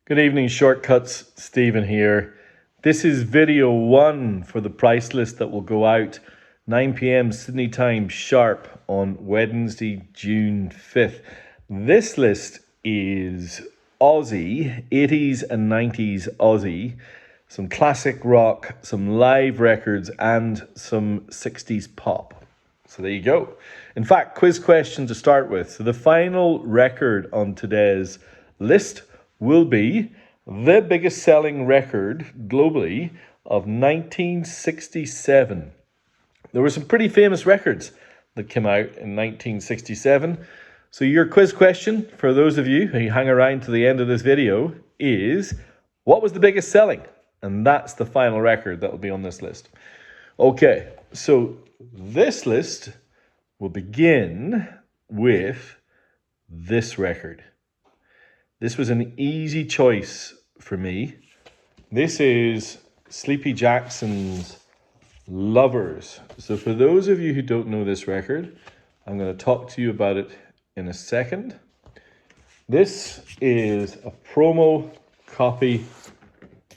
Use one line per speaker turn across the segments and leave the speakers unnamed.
Good evening, Shortcuts. Stephen here. This is video 1 for the price list that will go out 9 p.m. Sydney time sharp on Wednesday, June 5th. This list is Aussie, 80s and 90s Aussie, some classic rock, some live records, and some 60s pop. So there you go. In fact, quiz question to start with. So the final record on today's list will be the biggest selling record globally of 1967. There were some pretty famous records that came out in 1967. So your quiz question, for those of you who hang around to the end of this video, is what was the biggest selling? And that's the final record that will be on this list. Okay, so this list will begin with this record. This was an easy choice for me. This is Sleepy Jackson's Lovers. So for those of you who don't know this record, I'm going to talk to you about it in a second. This is a promo copy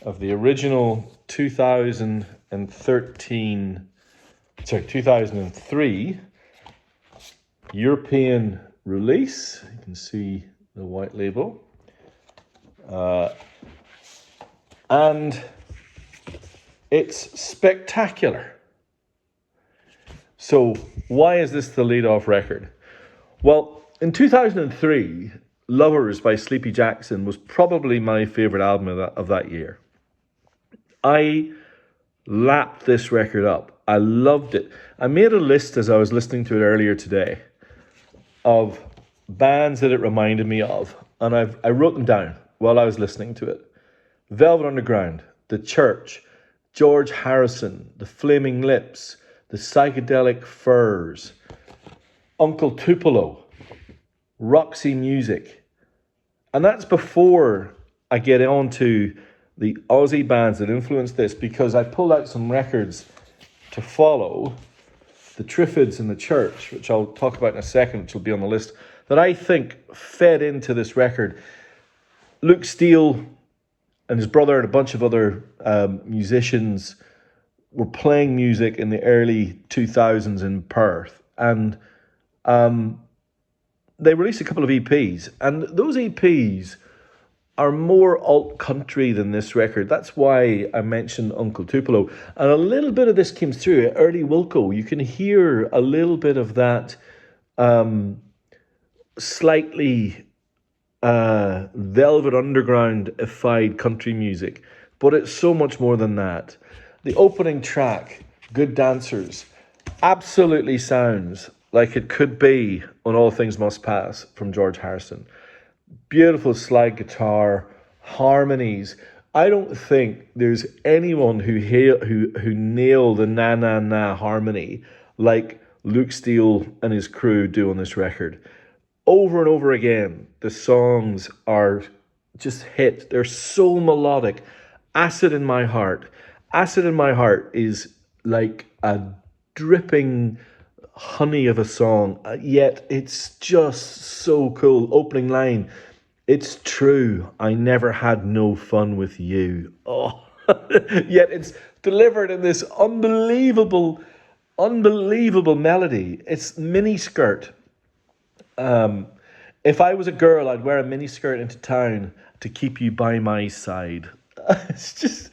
of the original 2003 European release. You can see the white label. And it's spectacular. So why is this the lead-off record? Well, in 2003, Lovers by Sleepy Jackson was probably my favorite album of that year. I lapped this record up. I loved it. I made a list as I was listening to it earlier today of bands that it reminded me of, and I wrote them down while I was listening to it. Velvet Underground, The Church, George Harrison, The Flaming Lips, The Psychedelic Furs, Uncle Tupelo, Roxy Music. And that's before I get on to the Aussie bands that influenced this, because I pulled out some records to follow, the Triffids and The Church, which I'll talk about in a second, which will be on the list, that I think fed into this record. Luke Steele and his brother and a bunch of other musicians were playing music in the early 2000s in Perth. And they released a couple of EPs. And those EPs are more alt-country than this record. That's why I mentioned Uncle Tupelo. And a little bit of this came through. Early Wilco, you can hear a little bit of that slightly Velvet Underground-ified country music, but it's so much more than that. The opening track, Good Dancers, absolutely sounds like it could be on All Things Must Pass from George Harrison. Beautiful slide guitar, harmonies. I don't think there's anyone who nailed the na-na-na harmony like Luke Steele and his crew do on this record. Over and over again, the songs are just hit. They're so melodic. Acid in My Heart. Acid in My Heart is like a dripping honey of a song, yet it's just so cool. Opening line, it's true, I never had no fun with you. Oh, yet it's delivered in this unbelievable melody. It's miniskirt. If I was a girl, I'd wear a miniskirt into town to keep you by my side. It's just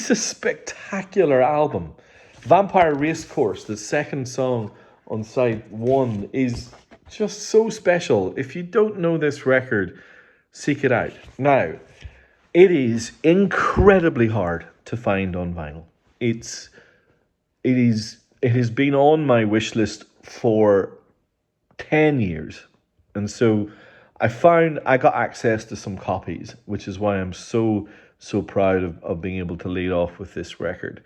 a spectacular album. Vampire Racecourse, the second song on side 1, is just so special. If you don't know this record, seek it out. Now, it is incredibly hard to find on vinyl. It has been on my wish list for 10 years. And so I got access to some copies, which is why I'm so proud of being able to lead off with this record.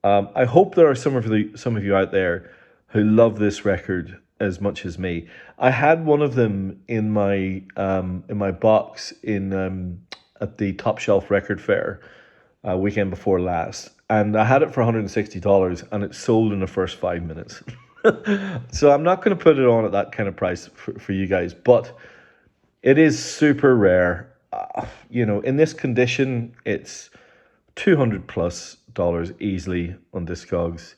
I hope there are some of you out there who love this record as much as me. I had one of them in my box at the Top Shelf Record Fair weekend before last, and I had it for $160, and it sold in the first 5 minutes. So I'm not going to put it on at that kind of price for you guys, but it is super rare. in this condition, it's $200+ easily on Discogs.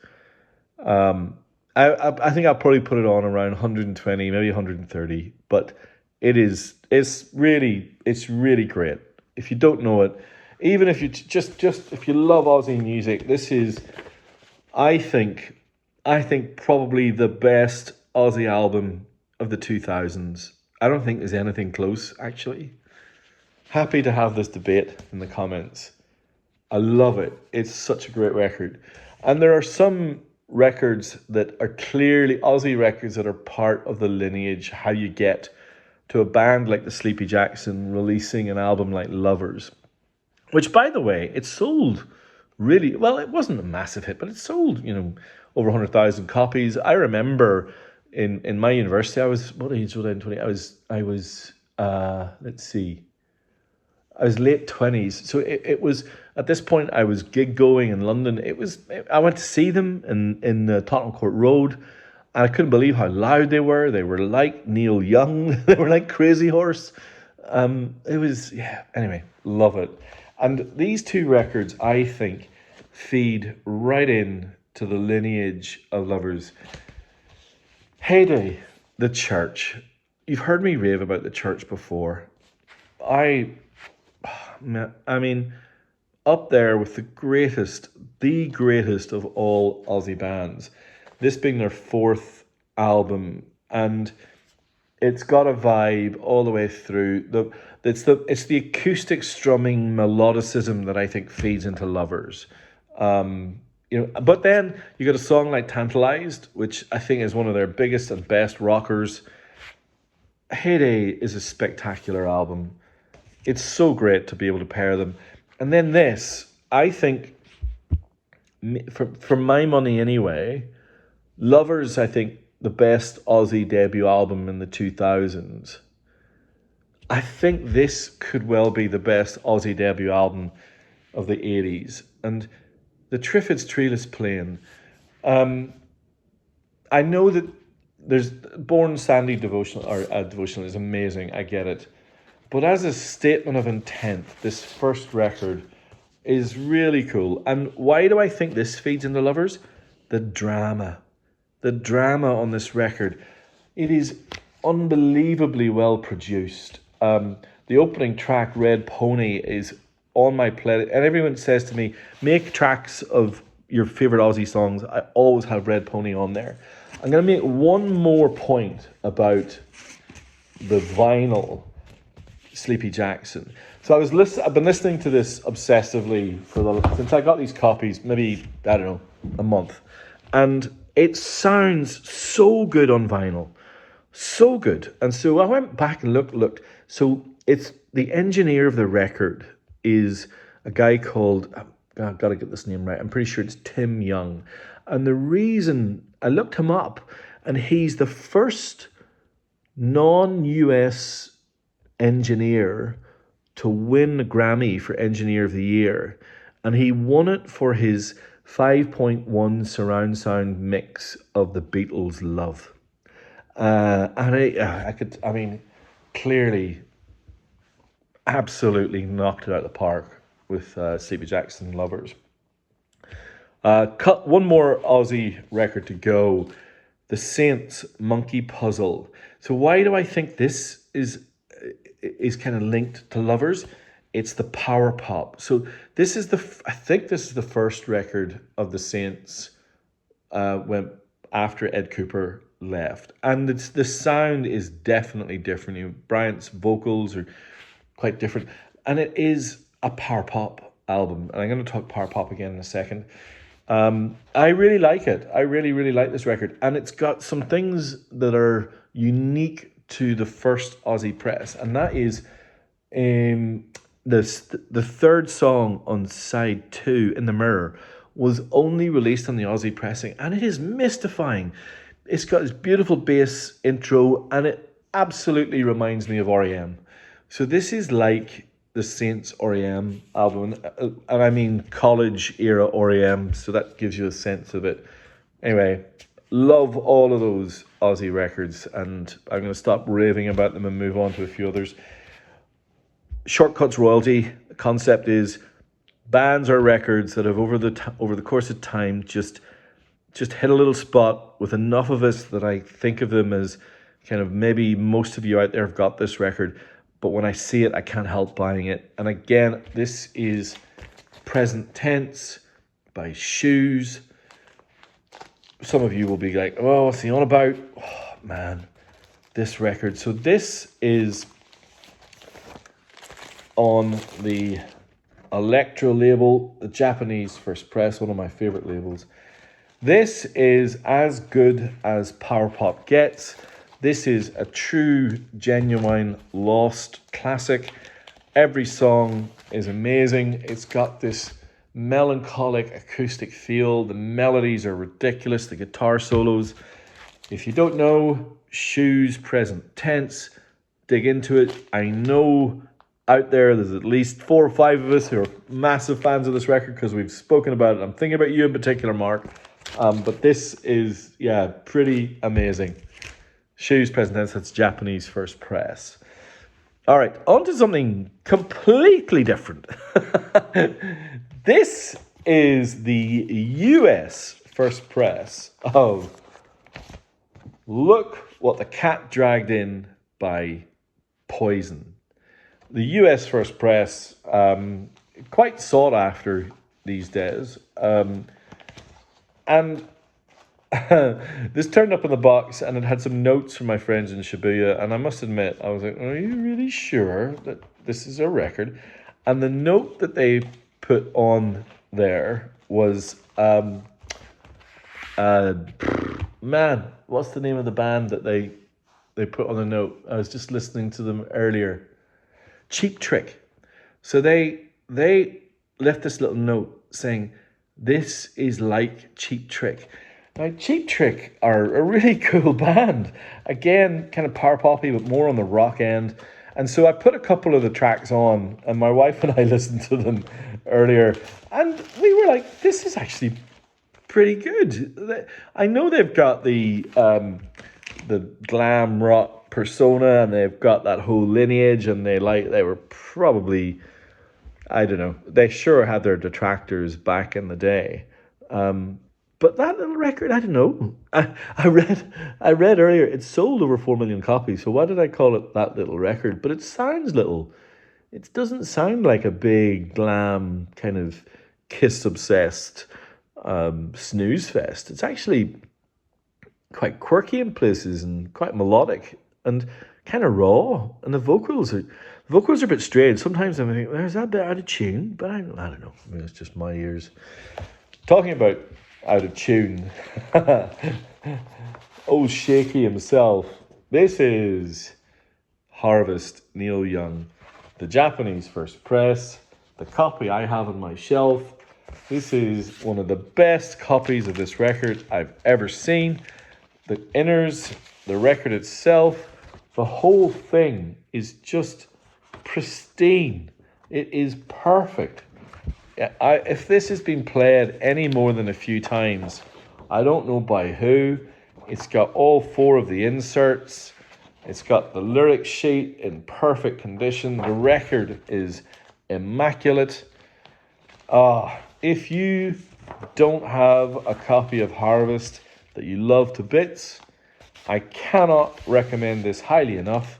I think I'll probably put it on around 120, maybe 130, but it's really great. If you don't know it, even if you just if you love Aussie music, this is, I think probably the best Aussie album of the 2000s. I don't think there's anything close, actually. Happy to have this debate in the comments. I love it. It's such a great record. And there are some records that are clearly Aussie records that are part of the lineage, how you get to a band like the Sleepy Jackson releasing an album like Lovers, which, by the way, it sold really well. It wasn't a massive hit, but it sold, over 100,000 copies. I remember in my university, I was, what age was I in 20? Let's see, I was late 20s. So it was, at this point, I was gig going in London. I went to see them in Tottenham Court Road, and I couldn't believe how loud they were. They were like Neil Young. They were like Crazy Horse. Anyway, love it. And these two records, I think, feed right in to the lineage of Lovers. Heyday, The Church. You've heard me rave about The Church before. I mean, up there with the greatest of all Aussie bands. This being their fourth album, and it's got a vibe all the way through. It's the acoustic strumming melodicism that I think feeds into Lovers. But then you got a song like Tantalized, which I think is one of their biggest and best rockers. Heyday is a spectacular album. It's so great to be able to pair them. And then this, I think, for my money anyway, Lovers, I think, the best Aussie debut album in the 2000s. I think this could well be the best Aussie debut album of the 80s. And the Triffids Treeless Plain. I know that there's Born Sandy devotional is amazing. I get it. But as a statement of intent, this first record is really cool. And why do I think this feeds into Lovers? The drama. The drama on this record. It is unbelievably well produced. The opening track, Red Pony, is on my playlist. And everyone says to me, make tracks of your favourite Aussie songs. I always have Red Pony on there. I'm going to make one more point about the vinyl Sleepy Jackson. So I've been listening to this obsessively since I got these copies, maybe, I don't know, a month. And it sounds so good on vinyl. So good. And so I went back and looked. So it's the engineer of the record is a guy called, I've got to get this name right, I'm pretty sure it's Tim Young. And the reason, I looked him up, and he's the first non-US engineer to win a Grammy for Engineer of the Year. And he won it for his 5.1 surround sound mix of the Beatles' Love. Clearly, absolutely knocked it out of the park with Sleepy Jackson Lovers. Cut one more Aussie record to go. The Saints Monkey Puzzle. So why do I think this is kind of linked to Lovers? It's the power pop. So I think this is the first record of the Saints when after Ed Cooper left, and the sound is definitely different. Bryant's vocals are quite different, and it is a power pop album. And I'm going to talk power pop again in a second. I really like it. I really, really like this record, and it's got some things that are unique to the first Aussie press, and that is the third song on side 2, In the Mirror, was only released on the Aussie pressing, and it is mystifying. It's got this beautiful bass intro, and it absolutely reminds me of R.E.M. So this is like the Saints R.E.M. album, and I mean college era R.E.M., so that gives you a sense of it. Anyway, love all of those Aussie records, and I'm going to stop raving about them and move on to a few others. Shortcuts royalty. The concept is bands or records that have over the course of time just hit a little spot with enough of us that I think of them as kind of, maybe most of you out there have got this record, but when I see it, I can't help buying it. And again, this is Present Tense by Shoes. Some of you will be like, oh, what's he on about? Oh, man, this record. So this is on the Electro label, the Japanese first press, one of my favorite labels. This is as good as power pop gets. This is a true, genuine, lost classic. Every song is amazing. It's got this melancholic acoustic feel. The melodies are ridiculous, the guitar solos. If you don't know Shoes Present Tense, dig into it. I know out there's at least 4 or 5 of us who are massive fans of this record because we've spoken about it. I'm thinking about you in particular, Mark. But this is, pretty amazing. Shoes Present Tense, that's Japanese first press. All right, on to something completely different. This is the US first press of Look What the Cat Dragged In by Poison. The US first press, quite sought after these days. And this turned up in the box and it had some notes from my friends in Shibuya. And I must admit, I was like, are you really sure that this is a record? And the note that they put on there was, man, what's the name of the band that they put on the note? I was just listening to them earlier. Cheap Trick. So they left this little note saying, this is like Cheap Trick. Now, Cheap Trick are a really cool band. Again, kind of power poppy, but more on the rock end. And so I put a couple of the tracks on, and my wife and I listened to them earlier, and we were like, this is actually pretty good. I know they've got the glam rock persona, and they've got that whole lineage, and they were probably, I don't know, they sure had their detractors back in the day. But that little record, I don't know. I read earlier, it sold over 4 million copies. So why did I call it that little record? But it sounds little. It doesn't sound like a big glam kind of Kiss obsessed snooze fest. It's actually quite quirky in places and quite melodic and kind of raw. And the vocals are a bit strange. Sometimes I'm thinking, there's that bit out of tune, but I don't know. I mean, it's just my ears. Talking about out of tune. Old Shaky himself. This is Harvest, Neil Young. The Japanese first press. The copy I have on my shelf. This is one of the best copies of this record I've ever seen. The inners, the record itself, the whole thing is just pristine. It is perfect. If this has been played any more than a few times, I don't know by who. It's got all 4 of the inserts. It's got the lyric sheet in perfect condition. The record is immaculate. If you don't have a copy of Harvest that you love to bits, I cannot recommend this highly enough.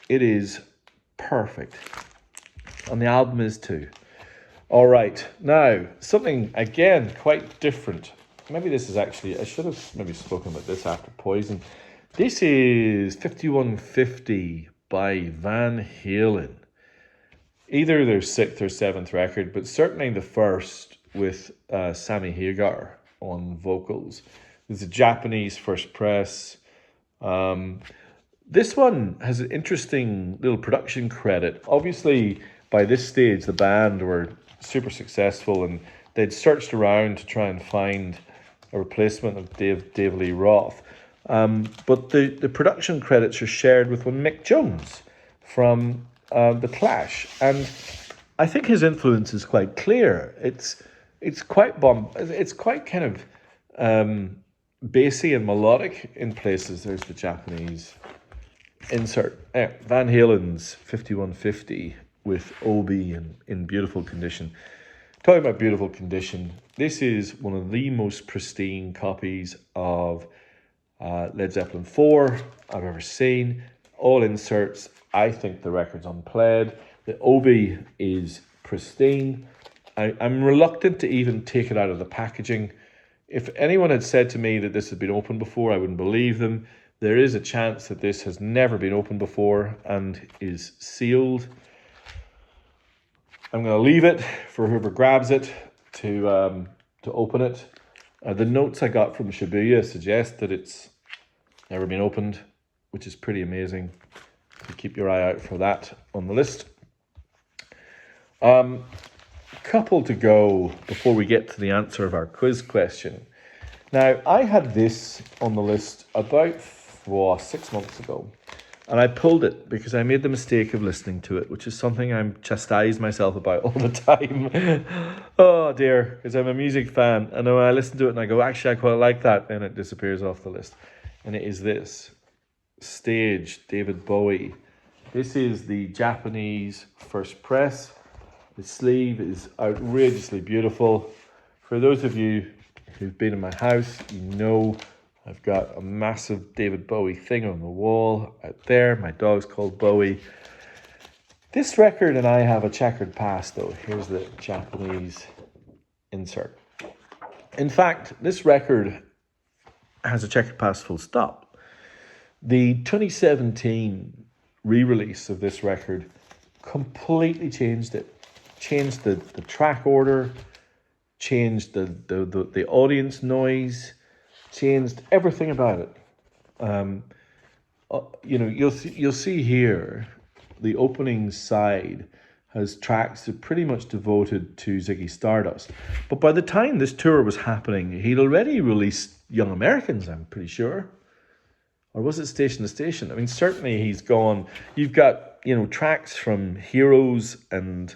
It is perfect. And the album is too. All right, now, something, again, quite different. Maybe this is actually, I should have maybe spoken about this after Poison. This is 5150 by Van Halen. Either their 6th or 7th record, but certainly the first with Sammy Hagar on vocals. It's a Japanese first press. This one has an interesting little production credit. Obviously, by this stage, the band were super successful and they'd searched around to try and find a replacement of Dave Lee Roth. But the production credits are shared with one Mick Jones from The Clash. And I think his influence is quite clear. It's quite kind of bassy and melodic in places. There's the Japanese insert. Van Halen's 5150 with Obi in beautiful condition. Talking about beautiful condition, this is one of the most pristine copies of Led Zeppelin 4 I've ever seen. All inserts. I think the record's unplayed. The Obi is pristine. I'm reluctant to even take it out of the packaging. If anyone had said to me that this had been opened before, I wouldn't believe them. There is a chance that this has never been opened before and is sealed. I'm going to leave it for whoever grabs it to open it. The notes I got from Shibuya suggest that it's never been opened, which is pretty amazing. So keep your eye out for that on the list. Couple to go before we get to the answer of our quiz question. Now, I had this on the list about 6 months ago, and I pulled it because I made the mistake of listening to it, which is something I'm chastised myself about all the time. Oh dear, because I'm a music fan, and when I listen to it and I go, actually, I quite like that, then it disappears off the list. And it is this Stage, David Bowie. This is the Japanese first press. The sleeve is outrageously beautiful. For those of you who've been in my house, you know I've got a massive David Bowie thing on the wall out there. My dog's called Bowie. This record and I have a checkered past, though. Here's the Japanese insert. In fact, this record has a checkered past full stop. The 2017 re-release of this record completely changed it. Changed the track order, changed the audience noise, changed everything about it. You'll see here the opening side has tracks that pretty much devoted to Ziggy Stardust. But by the time this tour was happening, he'd already released Young Americans, I'm pretty sure. Or was it Station to Station? I mean, certainly he's gone. You've got, tracks from Heroes and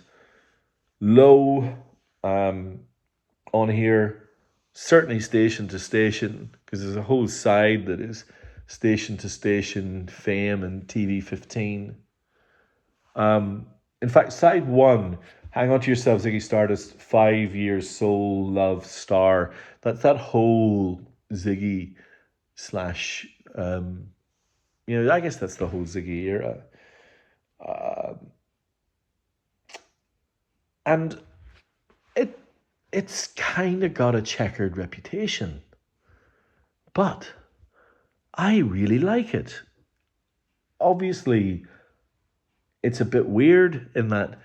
Low on here. Certainly Station to Station, because there's a whole side that is Station to Station, Fame and TV 15. In fact, side 1, Hang On to Yourself, Ziggy Stardust, 5 Years, Soul, Love, Star. That's that whole Ziggy slash, I guess that's the whole Ziggy era. And it's kind of got a checkered reputation. But I really like it. Obviously, it's a bit weird in that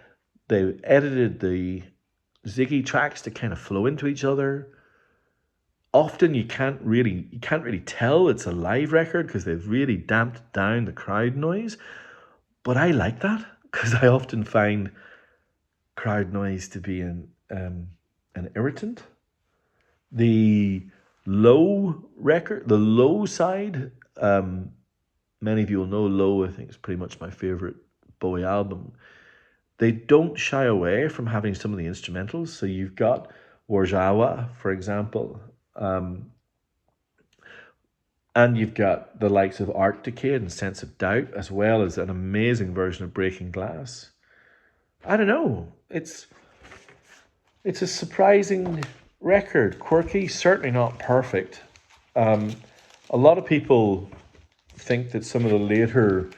they edited the Ziggy tracks to kind of flow into each other. Often you can't really tell it's a live record because they've really damped down the crowd noise. But I like that because I often find crowd noise to be an irritant. The Low record, the Low side, many of you will know Low, I think, is pretty much my favorite Bowie album. They don't shy away from having some of the instrumentals. So you've got Warjawa, for example, and you've got the likes of Art Decay and Sense of Doubt, as well as an amazing version of Breaking Glass. I don't know. It's a surprising record. Quirky, certainly not perfect. A lot of people think that some of the later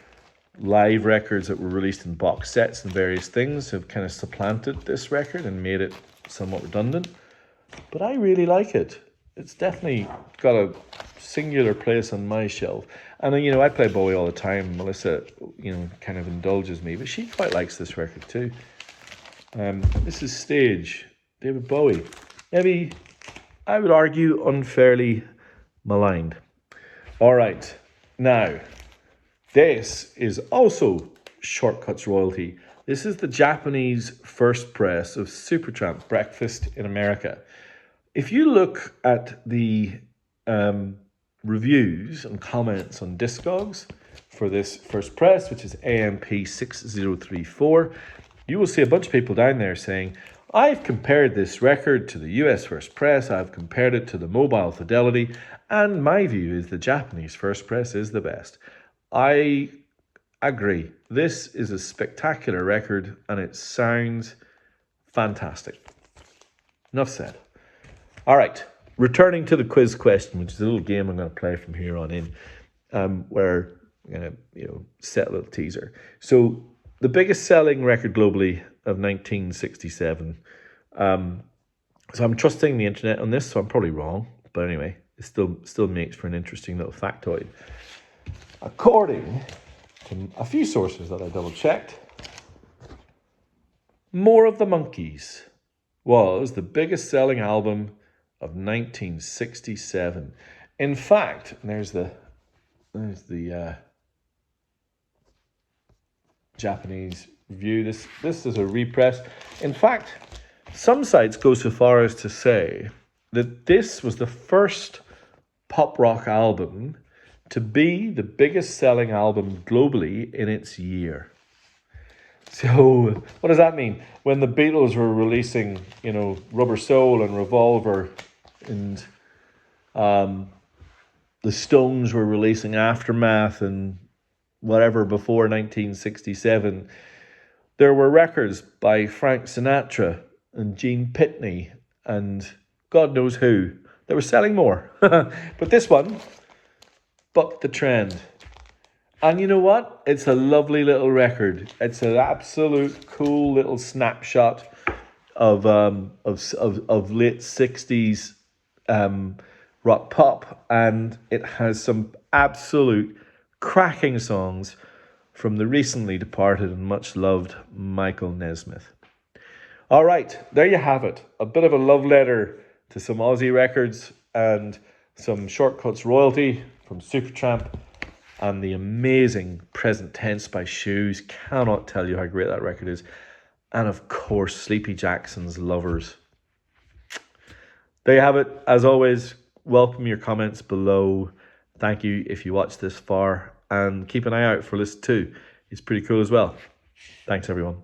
live records that were released in box sets and various things have kind of supplanted this record and made it somewhat redundant. But I really like it. It's definitely got a singular place on my shelf. And I play Bowie all the time. Melissa, kind of indulges me, but she quite likes this record too. This is Stage, David Bowie. Maybe, I would argue, unfairly maligned. All right, now, this is also Shortcuts royalty. This is the Japanese first press of Supertramp Breakfast in America. If you look at the reviews and comments on Discogs for this first press, which is AMP6034, you will see a bunch of people down there saying, I've compared this record to the US first press, I've compared it to the Mobile Fidelity, and my view is the Japanese first press is the best. I agree. This is a spectacular record and it sounds fantastic. Enough said. All right, returning to the quiz question, which is a little game I'm going to play from here on in, where I'm going to set a little teaser. So the biggest selling record globally of 1967. So I'm trusting the internet on this, so I'm probably wrong. But anyway, it still makes for an interesting little factoid. According to a few sources that I double checked, More of the Monkeys was the biggest selling album of 1967. In fact, there's the Japanese view. This is a repress. In fact, some sites go so far as to say that this was the first pop rock album to be the biggest selling album globally in its year. So what does that mean? When the Beatles were releasing, Rubber Soul and Revolver, and the Stones were releasing Aftermath and whatever before 1967, there were records by Frank Sinatra and Gene Pitney and God knows who. They were selling more. But this one bucked the trend. And you know what? It's a lovely little record. It's an absolute cool little snapshot of late 60s rock pop, and it has some absolute cracking songs from the recently departed and much loved Michael Nesmith. All right, there you have it. A bit of a love letter to some Aussie records and some Shortcuts royalty from Supertramp and the amazing Present Tense by Shoes. Cannot tell you how great that record is. And of course, Sleepy Jackson's Lovers. There you have it. As always, welcome your comments below. Thank you if you watched this far. And keep an eye out for list 2. It's pretty cool as well. Thanks, everyone.